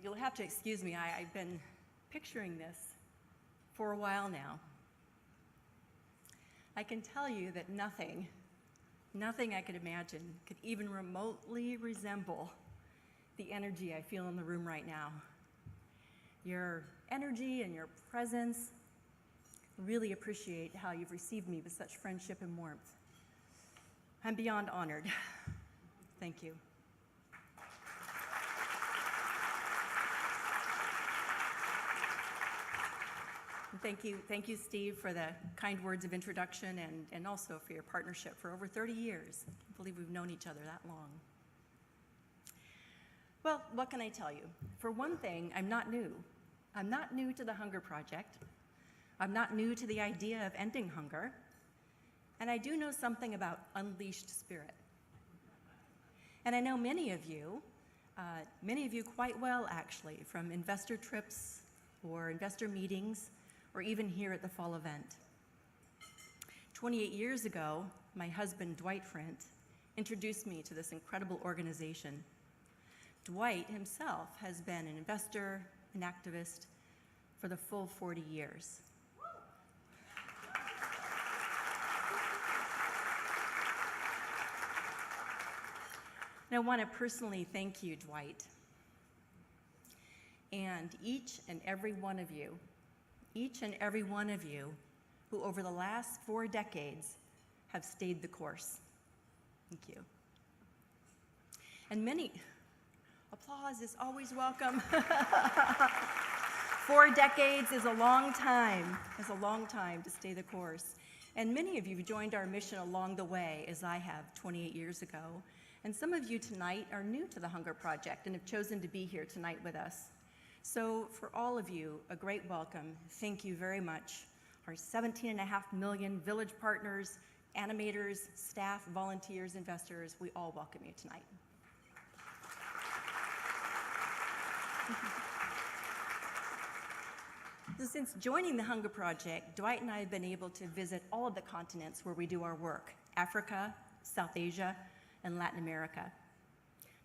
you'll have to excuse me, I've been picturing this for a while now. I can tell you that nothing I could imagine could even remotely resemble the energy I feel in the room right now. Your energy and your presence, really appreciate how you've received me with such friendship and warmth. I'm beyond honored. Thank you. Thank you, Steve, for the kind words of introduction and also for your partnership for over 30 years. I can't believe we've known each other that long. Well, what can I tell you? For one thing, I'm not new. I'm not new to the Hunger Project. I'm not new to the idea of ending hunger. And I do know something about unleashed spirit. And I know many of you quite well, actually, from investor trips or investor meetings, or even here at the fall event. 28 years ago, my husband, Dwight Frindt, introduced me to this incredible organization. Dwight himself has been an investor, an activist, for the full 40 years. And I want to personally thank you, Dwight, and each and every one of you who over the last 4 decades have stayed the course. Thank you. And applause is always welcome. 4 decades is a long time to stay the course. And many of you have joined our mission along the way, as I have 28 years ago. And some of you tonight are new to the Hunger Project and have chosen to be here tonight with us. So for all of you, a great welcome. Thank you very much. Our 17.5 million village partners, animators, staff, volunteers, investors, we all welcome you tonight. So since joining the Hunger Project, Dwight and I have been able to visit all of the continents where we do our work: Africa, South Asia, and Latin America.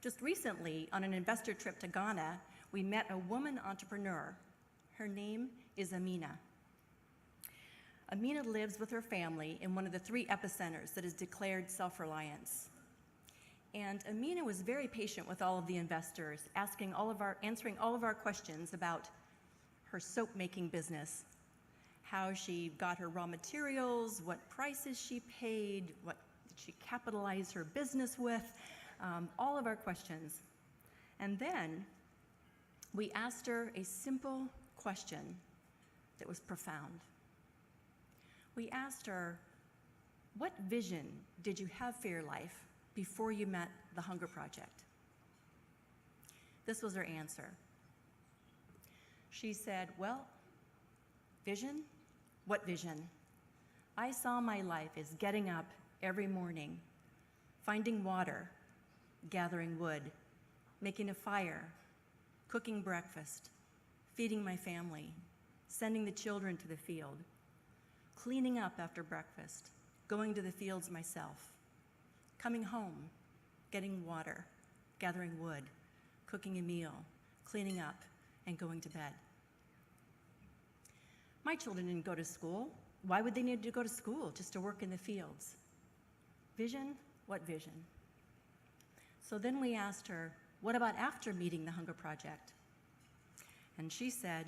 Just recently, on an investor trip to Ghana, we met a woman entrepreneur. Her name is Amina. Amina lives with her family in one of the 3 epicenters that is declared self-reliance. And Amina was very patient with all of the investors, answering all of our questions about her soap-making business, how she got her raw materials, what prices she paid, what did she capitalize her business with, all of our questions. And then we asked her a simple question that was profound. We asked her, what vision did you have for your life before you met the Hunger Project? This was her answer. She said, well, vision? What vision? I saw my life as getting up every morning, finding water, gathering wood, making a fire, cooking breakfast, feeding my family, sending the children to the field, cleaning up after breakfast, going to the fields myself, coming home, getting water, gathering wood, cooking a meal, cleaning up, and going to bed. My children didn't go to school. Why would they need to go to school? Just to work in the fields. Vision? What vision? So then we asked her, what about after meeting the Hunger Project? And she said,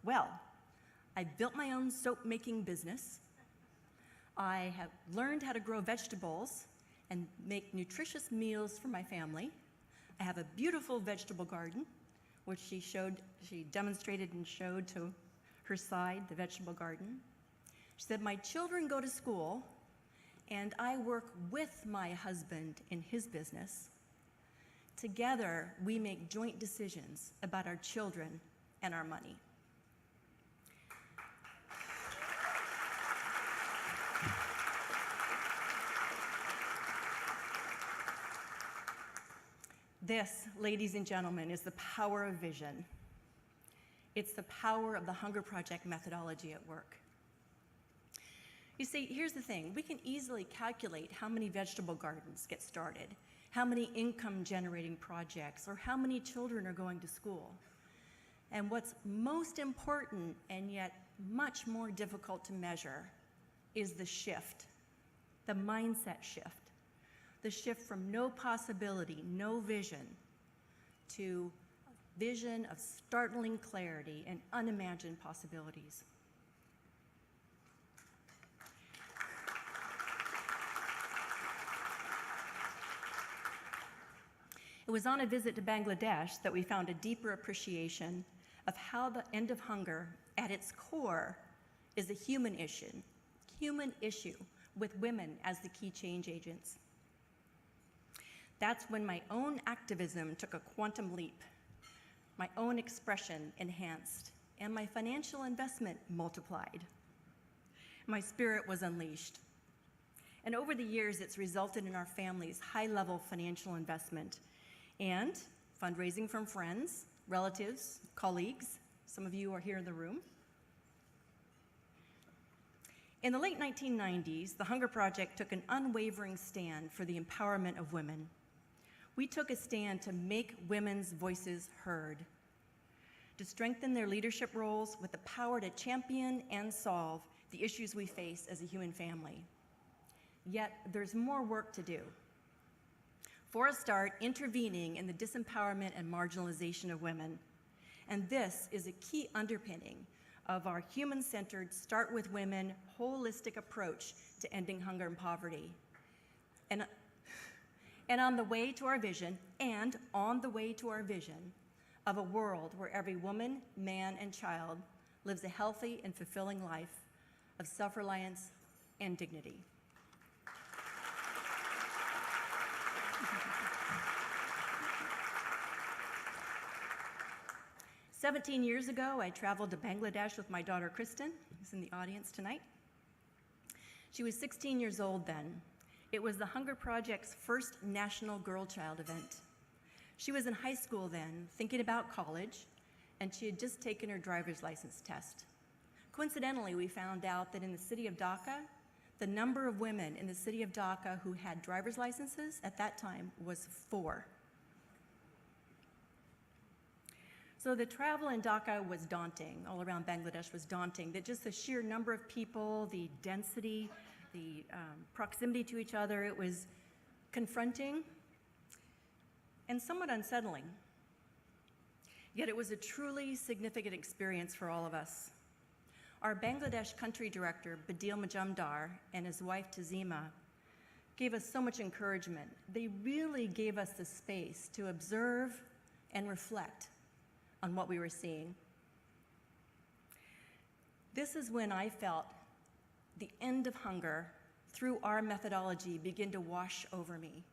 well, I built my own soap-making business. I have learned how to grow vegetables and make nutritious meals for my family. I have a beautiful vegetable garden, which she demonstrated and showed to her side, the vegetable garden. She said, my children go to school, and I work with my husband in his business. Together, we make joint decisions about our children and our money. This, ladies and gentlemen, is the power of vision. It's the power of the Hunger Project methodology at work. You see, here's the thing. We can easily calculate how many vegetable gardens get started, how many income-generating projects, or how many children are going to school. And what's most important, and yet much more difficult to measure, is the shift, the mindset shift. The shift from no possibility, no vision, to vision of startling clarity and unimagined possibilities. It was on a visit to Bangladesh that we found a deeper appreciation of how the end of hunger, at its core, is a human issue with women as the key change agents. That's when my own activism took a quantum leap, my own expression enhanced, and my financial investment multiplied. My spirit was unleashed. And over the years, it's resulted in our family's high-level financial investment and fundraising from friends, relatives, colleagues. Some of you are here in the room. In the late 1990s, the Hunger Project took an unwavering stand for the empowerment of women. We took a stand to make women's voices heard, to strengthen their leadership roles with the power to champion and solve the issues we face as a human family. Yet, there's more work to do. For a start, intervening in the disempowerment and marginalization of women. And this is a key underpinning of our human-centered, start with women, holistic approach to ending hunger and poverty. And on the way to our vision, of a world where every woman, man, and child lives a healthy and fulfilling life of self-reliance and dignity. "17 years ago, I traveled to Bangladesh with my daughter, Kristen, who's in the audience tonight. She was 16 years old then. It was the Hunger Project's first national girl child event. She was in high school then, thinking about college, and she had just taken her driver's license test. Coincidentally, we found out that in the city of Dhaka, the number of women in the city of Dhaka who had driver's licenses at that time was 4. So the travel in Dhaka was daunting, all around Bangladesh was daunting. That just the sheer number of people, the density, the proximity to each other, it was confronting and somewhat unsettling. Yet it was a truly significant experience for all of us. Our Bangladesh country director, Badil Majumdar, and his wife, Tazima, gave us so much encouragement. They really gave us the space to observe and reflect on what we were seeing. This is when I felt the end of hunger through our methodology begin to wash over me.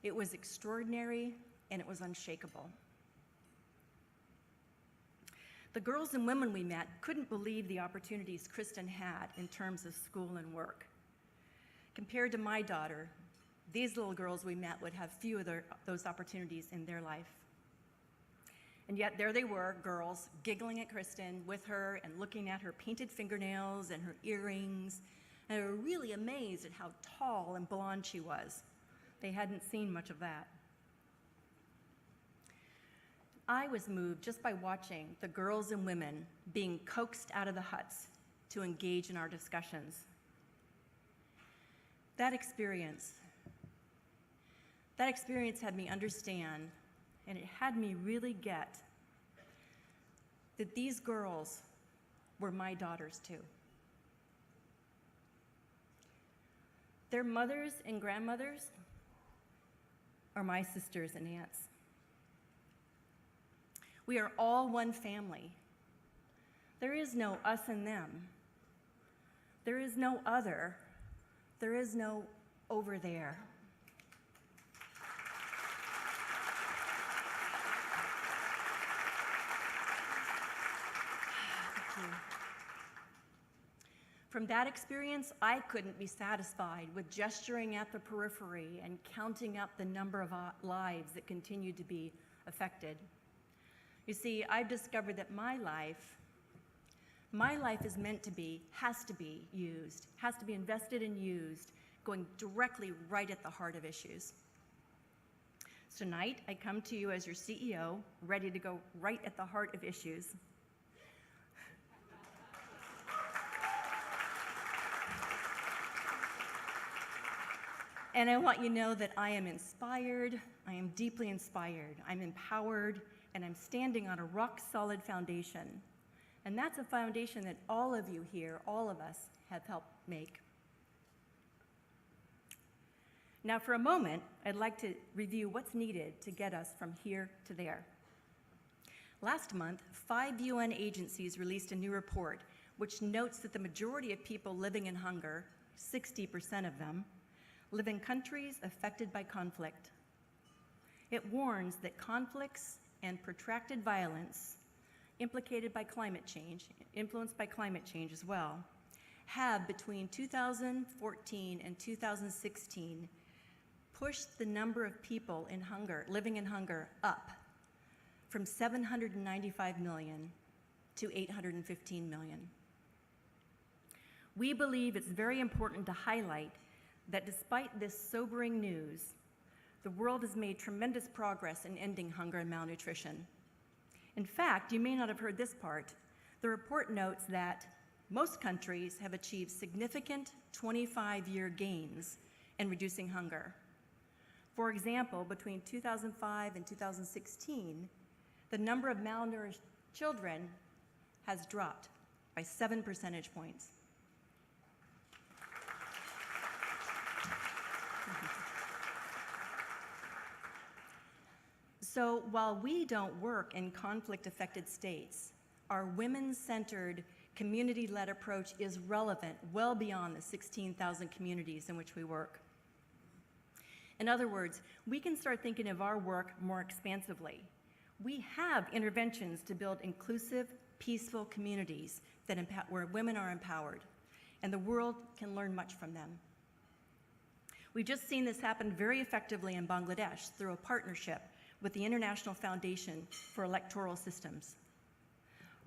It was extraordinary and it was unshakable. The girls and women we met couldn't believe the opportunities Kristen had in terms of school and work. Compared to my daughter, these little girls we met would have few of those opportunities in their life. And yet there they were, girls, giggling at Kristen with her and looking at her painted fingernails and her earrings, and they were really amazed at how tall and blonde she was. They hadn't seen much of that. I was moved just by watching the girls and women being coaxed out of the huts to engage in our discussions. That experience had me understand, and it had me really get that these girls were my daughters too. Their mothers and grandmothers are my sisters and aunts. We are all one family. There is no us and them. There is no other. There is no over there. Thank you. From that experience, I couldn't be satisfied with gesturing at the periphery and counting up the number of lives that continued to be affected. You see, I've discovered that my life is meant to be, has to be used, has to be invested and used, going directly right at the heart of issues. Tonight, I come to you as your CEO, ready to go right at the heart of issues. And I want you to know that I am inspired, I am deeply inspired, I'm empowered, and I'm standing on a rock-solid foundation. And that's a foundation that all of you here, all of us, have helped make. Now, for a moment, I'd like to review what's needed to get us from here to there. Last month, 5 UN agencies released a new report which notes that the majority of people living in hunger, 60% of them, live in countries affected by conflict. It warns that conflicts and protracted violence implicated by climate change, influenced by climate change as well, have between 2014 and 2016 pushed the number of people in hunger, living in hunger, up from 795 million to 815 million. We believe it's very important to highlight that despite this sobering news, the world has made tremendous progress in ending hunger and malnutrition. In fact, you may not have heard this part. The report notes that most countries have achieved significant 25-year gains in reducing hunger. For example, between 2005 and 2016, the number of malnourished children has dropped by 7 percentage points. So while we don't work in conflict-affected states, our women-centered, community-led approach is relevant well beyond the 16,000 communities in which we work. In other words, we can start thinking of our work more expansively. We have interventions to build inclusive, peaceful communities that where women are empowered, and the world can learn much from them. We've just seen this happen very effectively in Bangladesh through a partnership with the International Foundation for Electoral Systems.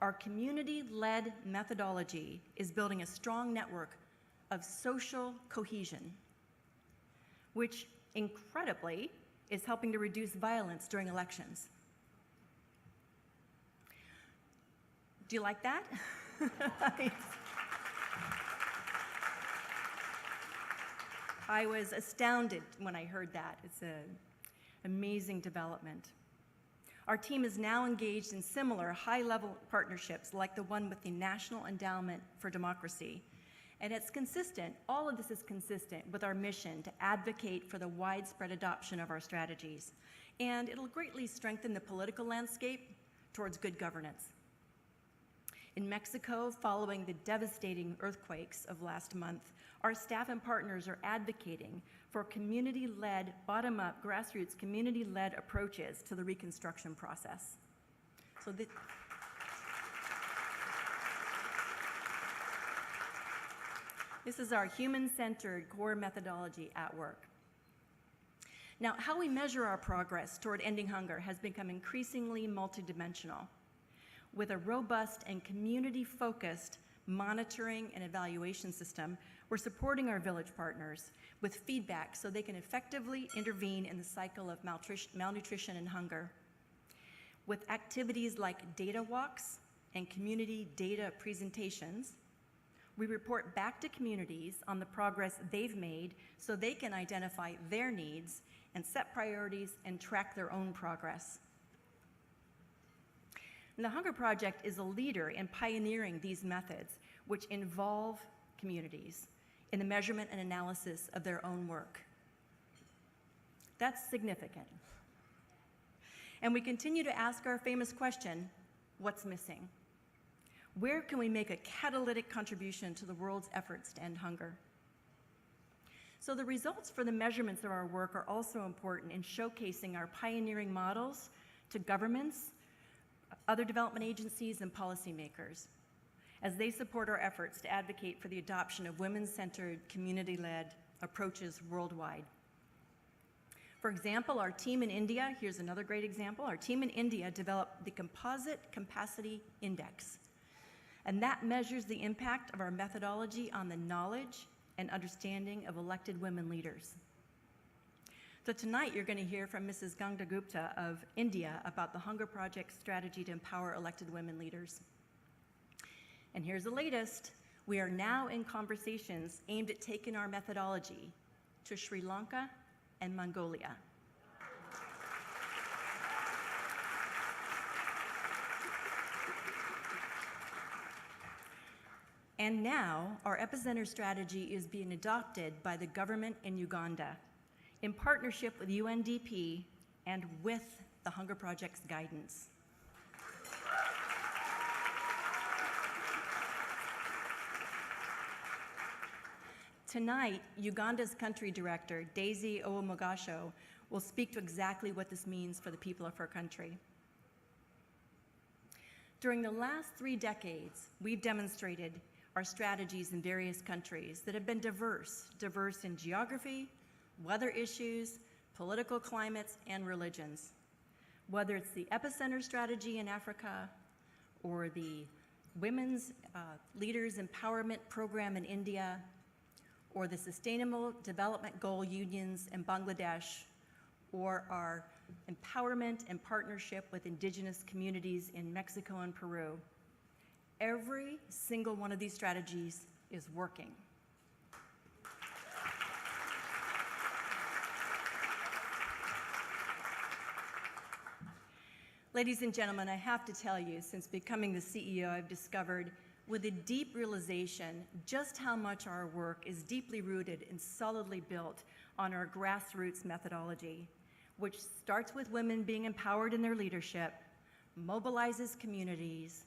Our community-led methodology is building a strong network of social cohesion, which incredibly is helping to reduce violence during elections. Do you like that? I was astounded when I heard that. It's an amazing development. Our team is now engaged in similar high-level partnerships like the one with the National Endowment for Democracy. And it's consistent, all of this is consistent with our mission to advocate for the widespread adoption of our strategies. And it'll greatly strengthen the political landscape towards good governance. In Mexico, following the devastating earthquakes of last month, our staff and partners are advocating for community-led, bottom-up, grassroots, community-led approaches to the reconstruction process. So this is our human-centered core methodology at work. Now, how we measure our progress toward ending hunger has become increasingly multidimensional. With a robust and community-focused monitoring and evaluation system, we're supporting our village partners with feedback so they can effectively intervene in the cycle of malnutrition and hunger. With activities like data walks and community data presentations, we report back to communities on the progress they've made so they can identify their needs and set priorities and track their own progress. And the Hunger Project is a leader in pioneering these methods, which involve communities in the measurement and analysis of their own work. That's significant. And we continue to ask our famous question, what's missing? Where can we make a catalytic contribution to the world's efforts to end hunger? So the results for the measurements of our work are also important in showcasing our pioneering models to governments, other development agencies, and policymakers, as they support our efforts to advocate for the adoption of women-centered, community-led approaches worldwide. For example, our team in India, here's another great example, our team in India developed the Composite Capacity Index, and that measures the impact of our methodology on the knowledge and understanding of elected women leaders. So tonight you're going to hear from Mrs. Ganga Gupta of India about the Hunger Project's strategy to empower elected women leaders. And here's the latest. We are now in conversations aimed at taking our methodology to Sri Lanka and Mongolia. And now, our epicenter strategy is being adopted by the government in Uganda in partnership with UNDP and with the Hunger Project's guidance. Tonight, Uganda's country director, Daisy Owomogasho, will speak to exactly what this means for the people of her country. During the last 3 decades, we've demonstrated our strategies in various countries that have been diverse in geography, weather issues, political climates, and religions. Whether it's the epicenter strategy in Africa or the Women's Leaders Empowerment Program in India, or the Sustainable Development Goal Unions in Bangladesh, or our empowerment and partnership with indigenous communities in Mexico and Peru. Every single one of these strategies is working. Ladies and gentlemen, I have to tell you, since becoming the CEO, I've discovered with a deep realization just how much our work is deeply rooted and solidly built on our grassroots methodology, which starts with women being empowered in their leadership, mobilizes communities,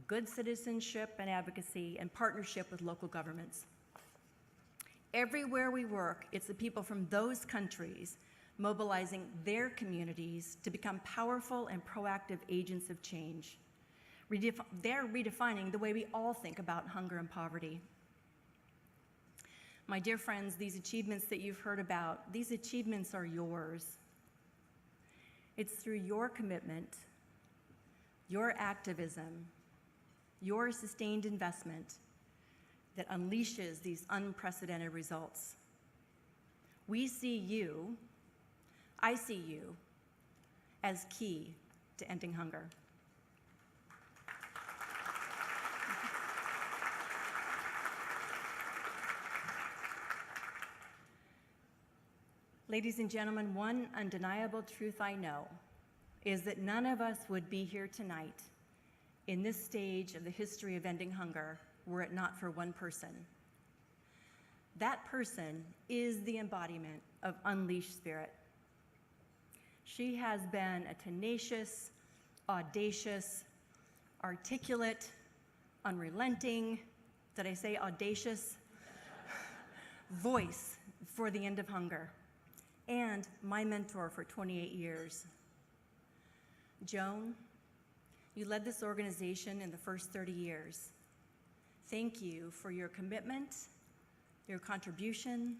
good citizenship and advocacy, and partnership with local governments. Everywhere we work, it's the people from those countries mobilizing their communities to become powerful and proactive agents of change. They're redefining the way we all think about hunger and poverty. My dear friends, these achievements that you've heard about, these achievements are yours. It's through your commitment, your activism, your sustained investment that unleashes these unprecedented results. We see you, I see you, as key to ending hunger. Ladies and gentlemen, one undeniable truth I know is that none of us would be here tonight in this stage of the history of ending hunger were it not for one person. That person is the embodiment of unleashed spirit. She has been a tenacious, audacious, articulate, unrelenting, did I say audacious? Voice for the end of hunger, and my mentor for 28 years. Joan, you led this organization in the first 30 years. Thank you for your commitment, your contribution,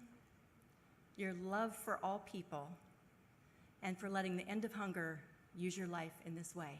your love for all people, and for letting the end of hunger use your life in this way.